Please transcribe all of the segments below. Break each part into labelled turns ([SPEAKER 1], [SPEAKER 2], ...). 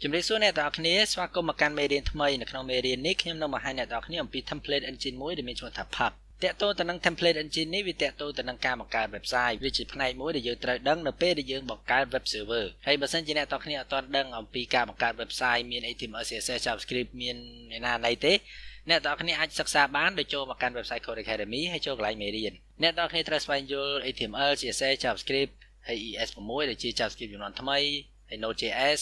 [SPEAKER 1] ជំរាបសួរអ្នកទាំងអស់គ្នាស្វាគមន៍មកកាន់មេរៀនថ្មីនៅក្នុងមេរៀននេះខ្ញុំនឹងបង្ហាញអ្នកទាំងអស់គ្នាអំពី template engine មួយដែលមានឈ្មោះថា Pug តាក់ទងទៅនឹង template engine នេះវាតាក់ទងទៅនឹងការបង្កើត website វាជាផ្នែកមួយដែលយើងត្រូវដឹងនៅពេលដែលយើងបង្កើត web server ហើយបើសិនជាអ្នកទាំងអស់គ្នាអត់ទាន់ដឹងអំពីការបង្កើត website មាន HTML CSS JavaScript មានឯណាណីទេអ្នកទាំងអស់គ្នាអាចសិក្សាបានដោយចូលមកកាន់ website Khode Academy ហើយចូលកន្លែងមេរៀនអ្នកទាំងអស់គ្នាត្រូវស្វែងយល់ HTML CSS JavaScript ហើយ ES6 ដែលជា JavaScript ជំនាន់ថ្មីហើយ Node.js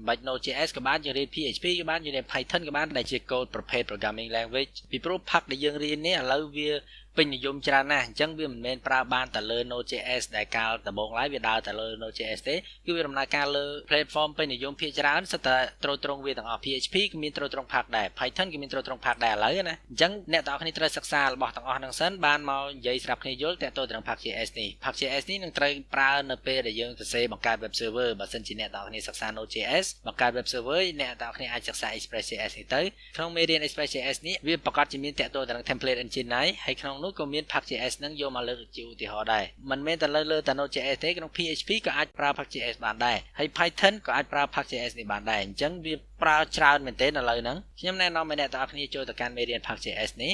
[SPEAKER 1] បាច់ Node.js ក៏បានយើងរៀន PHP ក៏បានយើងរៀន Python ក៏បានដែលជា code ប្រភេទ programming language ពីព្រោះ Pug ដែលយើងរៀននេះឥឡូវវាពេញនិយមច្រើនណាស់អញ្ចឹងវាមិនមែនប្រើបានតែលើ Node.js ដែលកាលដំបូងឡើយវាដើរតែលើ Node.js ទេគឺវាដំណើរការលើ platform ពេញនិយមភាគច្រើនសិតតែត្រូវត្រង់វាទាំងអស់ PHP ក៏មានត្រូវត្រង់ Pug ដែរ Python ក៏មានត្រូវត្រង់ Pug ដែរឥឡូវណាអញ្ចឹងអ្នកទាំងអស់គ្នាត្រូវសិក្សារបស់ទាំងអស់ហ្នឹងសិនបានមកនិយាយស្រាប់គ្នាយល់តាក់ទងទៅនឹង Pug.js នេះ Pug.js នេះនឹងត្រូវប្រើនៅពេលដែលយើងសរសេរបង្កើត web server បើសិនជាអ្នកទាំងអស់គ្នាសិក្សា Node.js បង្កើត web server អ្នកទាំងអស់គ្នាអាចសិក្សា Express.js នេះទៅក្នុងមេរៀន Express.js នេះវាប្រកាសជាមានតាក់ទងទៅនឹង template engine ហើយក្នុងនោះក៏មាន Pug.js នឹងយកមកលើកជាឧទាហរណ៍ដែរមិនមែនតែលើតែ Node.js ទេក្នុង PHP ក៏អាចប្រើ Pug.js បានដែរហើយ Python ក៏អាចប្រើ Pug.js នេះបានដែរអញ្ចឹងវាប្រើច្រើនមែនទែនឥឡូវហ្នឹងខ្ញុំណែនាំឲ្យអ្នកទាំងអស់គ្នាចូលទៅកាន់មេរៀន Pug.js នេះ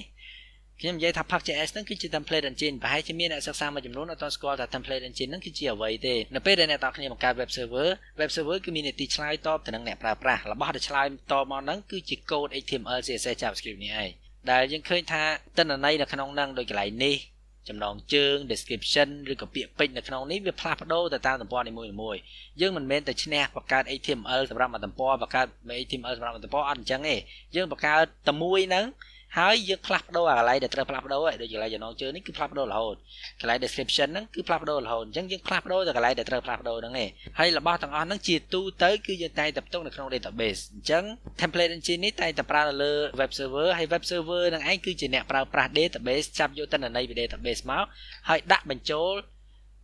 [SPEAKER 1] ខ្ញុំនិយាយថា Pug.js ហ្នឹងគឺជា template engine ប្រហែលជាមានអ្នកសិក្សាមួយចំនួនអត់ទាន់ស្គាល់ថា template engine ហ្នឹងគឺជាអ្វីទេនៅពេលដែលអ្នកទាំងអស់គ្នាបង្កើត web server គឺមាននីតិឆ្លើយតបទៅនឹងអ្នកប្រើប្រាស់របស់ដែលឆ្លើយតបមកហ្នឹងគឺជា code HTML CSS JavaScript នេះឯងដែលយើងឃើញថាទិន្នន័យនៅក្នុងហ្នឹងដូចកន្លែងនេះចំណងជើង description ឬក៏ពាក្យពេចន៍នៅក្នុងនេះវាផ្លាស់ប្ដូរទៅតាមទំព័រនីមួយៗយើងមិនមែនតែឈ្នះបង្កើត HTML សម្រាប់មួយទំព័របង្កើត HTML សម្រាប់មួយទំព័រអត់អញ្ចឹងទេយើងបង្កើតតែមួយហ្នឹងហើយយើងផ្លាស់ប្ដូរអាកន្លែងដែលត្រូវផ្លាស់ប្ដូរហើយដូចកន្លែងចំណងជើងនេះគឺផ្លាស់ប្ដូររហូតកន្លែង description ហ្នឹងគឺផ្លាស់ប្ដូររហូតអញ្ចឹងយើងផ្លាស់ប្ដូរទៅកន្លែងដែលត្រូវផ្លាស់ប្ដូរហ្នឹងឯងហើយរបស់ទាំងអស់ហ្នឹងជាទូទៅគឺយើងតែងតែផ្ទុកនៅក្នុង database អញ្ចឹង template engine នេះតែងតែប្រើនៅលើ web server ហើយ web server ហ្នឹងឯងគឺជាអ្នកប្រើប្រាស់ database ចាប់យកទិន្នន័យពី database មកហើយដាក់បញ្ចូល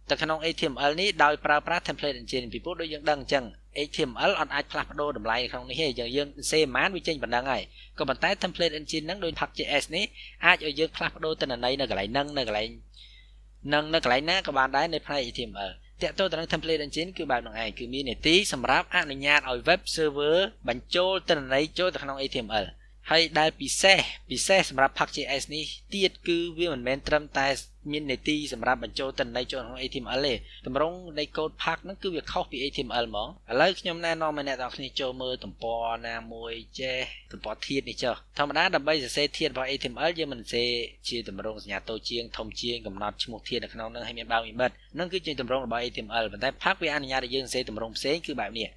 [SPEAKER 1] ទៅក្នុង HTML នេះដោយប្រើប្រាស់ template engine ពីព្រោះដូចយើងដឹងអញ្ចឹង HTML អត់អាចផ្លាស់ប្ដូរតម្លៃក្នុងនេះទេយើងសេប៉ុន្មានវាចេញប៉ុណ្ណឹងហើយក៏ប៉ុន្តែ template engine ហ្នឹងដូច Pug.js នេះអាចឲ្យយើងផ្លាស់ប្ដូរទិន្នន័យនៅកន្លែងហ្នឹងនៅកន្លែងណាក៏បានដែរនៅផ្នែក HTML តាក់ទងទៅនឹង template engine គឺបែបហ្នឹងឯងគឺមាននីតិសម្រាប់អនុញ្ញាតឲ្យ web server បញ្ចូលទិន្នន័យចូលទៅក្នុង HTML ហើយដែលពិសេសសម្រាប់ Pug.js នេះទៀតគឺវាមិនមែនត្រឹមតែមាននីតិសម្រាប់បញ្ចូលទិន្នន័យចូលក្នុង HTML ទេតម្រង់នៃ code Pug ហ្នឹងគឺវាខុសពី HTML ហ្មងឥឡូវខ្ញុំណែនាំឲ្យអ្នកទាំងអស់គ្នាចូលមើលទំព័រណាមួយចេះទំព័រធាតុនេះចុះធម្មតាដើម្បីសរសេរធាតុរបស់ HTML យើងមិនសរសេរជាតម្រង់សញ្ញាតូចជាងធំជាងកំណត់ឈ្មោះធាតុនៅក្នុងហ្នឹងឲ្យមានបើកមានបិទហ្នឹងគឺជាតម្រង់របស់ HTML ប៉ុន្តែ Pug វាអនុញ្ញាតឲ្យយើងសរសេរតម្រង់ផ្សេងគឺបែបនេះ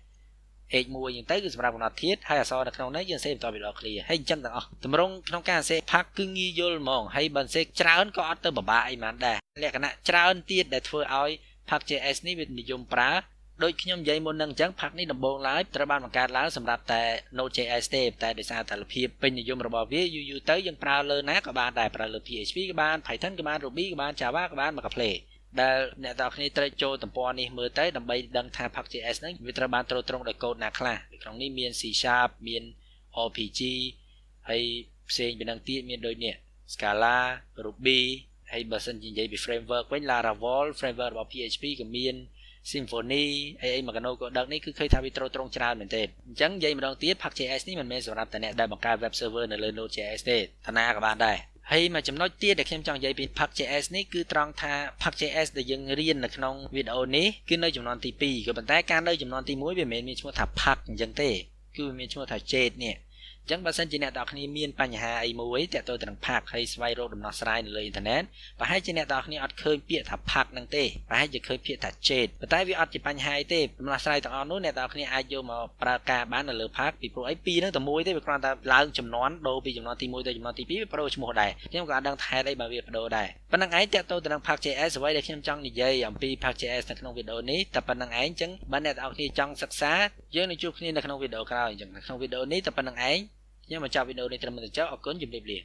[SPEAKER 1] H1 អញ្ចឹងទៅគឺសម្រាប់កំណត់ធាតុហើយអក្សរនៅក្នុងនេះយើងសេបន្តពីដល់ clear ហើយអញ្ចឹងទាំងអស់តម្រង់ក្នុងការសេ Pug គឺងាយយល់ហ្មងហើយបើសេច្រើនក៏អត់ទៅពិបាកអីបានដែរលក្ខណៈច្រើនទៀតដែលធ្វើឲ្យ Pug.js នេះវានិយមប្រើដូចខ្ញុំនិយាយមុននឹងអញ្ចឹង Pug នេះដំបូងឡើយត្រូវបានបង្កើតឡើងសម្រាប់តែ Node.js ទេតែដោយសារតែលភាពពេញនិយមរបស់វាយូរទៅយើងប្រើលើណាក៏បានដែរប្រើលើ PHP ក៏បាន Python ក៏បាន Ruby ក៏បាន Java ក៏បានមកកាផ្លេដែលអ្នកទាំងគ្នាត្រូវចូលទំព័រនេះមើលទៅដើម្បីដឹងថា Pug.js ហ្នឹងវាត្រូវបានត្រួតត្រងដោយកូដណាខ្លះក្នុងនេះមាន C# មាន RPG ហើយផ្សេងពីនឹងទៀតមានដូចនេះ Scala Ruby ហើយបើសិនជានិយាយពី framework វិញ Laravel framework របស់ PHP ក៏មាន Symfony អីមកកណូក៏ដឹកនេះគឺឃើញថាវាត្រួតត្រងច្រើនមែនទេអញ្ចឹងនិយាយម្ដងទៀត Pug.js នេះមិនមែនសម្រាប់តែអ្នកដែលបង្កើត web server នៅលើ Node.js ទេតាណាក៏បានដែរហើយមួយចំណុចទៀតដែលខ្ញុំចង់និយាយពី Pug.js នេះគឺត្រង់ថា Pug.js ដែលយើងរៀននៅក្នុងវីដេអូនេះគឺនៅចំនួនទី2ក៏ប៉ុន្តែការនៅចំនួនទី1វាមិនមែនមានឈ្មោះថា Pug អញ្ចឹងទេគឺវាមានឈ្មោះថា Jade នេះអញ្ចឹងបើសិនជាអ្នកទាំងអស់គ្នាមានបញ្ហាអីមួយតាក់ទងទៅនឹង Pug ហើយស្វែងរកដំណោះស្រាយនៅលើអ៊ីនធឺណិតប្រហែលជាអ្នកទាំងអស់គ្នាអត់ឃើញពាក្យថា Pug ហ្នឹងទេប្រហែលជាឃើញពាក្យថា Jade ប៉ុន្តែវាអត់ជាបញ្ហាអីទេដំណោះស្រាយទាំងអស់នោះអ្នកទាំងអស់គ្នាអាចយកមកប្រើការបាននៅលើ Pug ពីព្រោះអីពីរហ្នឹងតែមួយទេវាគ្រាន់តែឡើងចំនួនដូរពីចំនួនទី1ទៅចំនួនទី2វាប្ដូរឈ្មោះដែរខ្ញុំក៏អត់ដឹងថាហេតុអីបើវាប្ដូរដែរប៉ុណ្ណឹងឯងតាក់ទងទៅនឹង Pug.js អ្វីដែលខ្ញុំចង់និយាយអំពី Pug.js នៅក្នុងវីដេអូនេះតែប៉ុណ្្នឹងឯងអញ្ចឹងបើអ្នកទាំងអស់គ្នាចង់សិក្សាយើងនឹងជួបគ្នានៅក្នុងវីដេអូក្រោយអញ្ចឹងនៅក្នុងវីដេអូនេះតែប៉ុណ្្នឹងឯងខ្ញុំបញ្ចប់វីដេអូនេះត្រឹមតែចុះអរគុណជម្រាបលា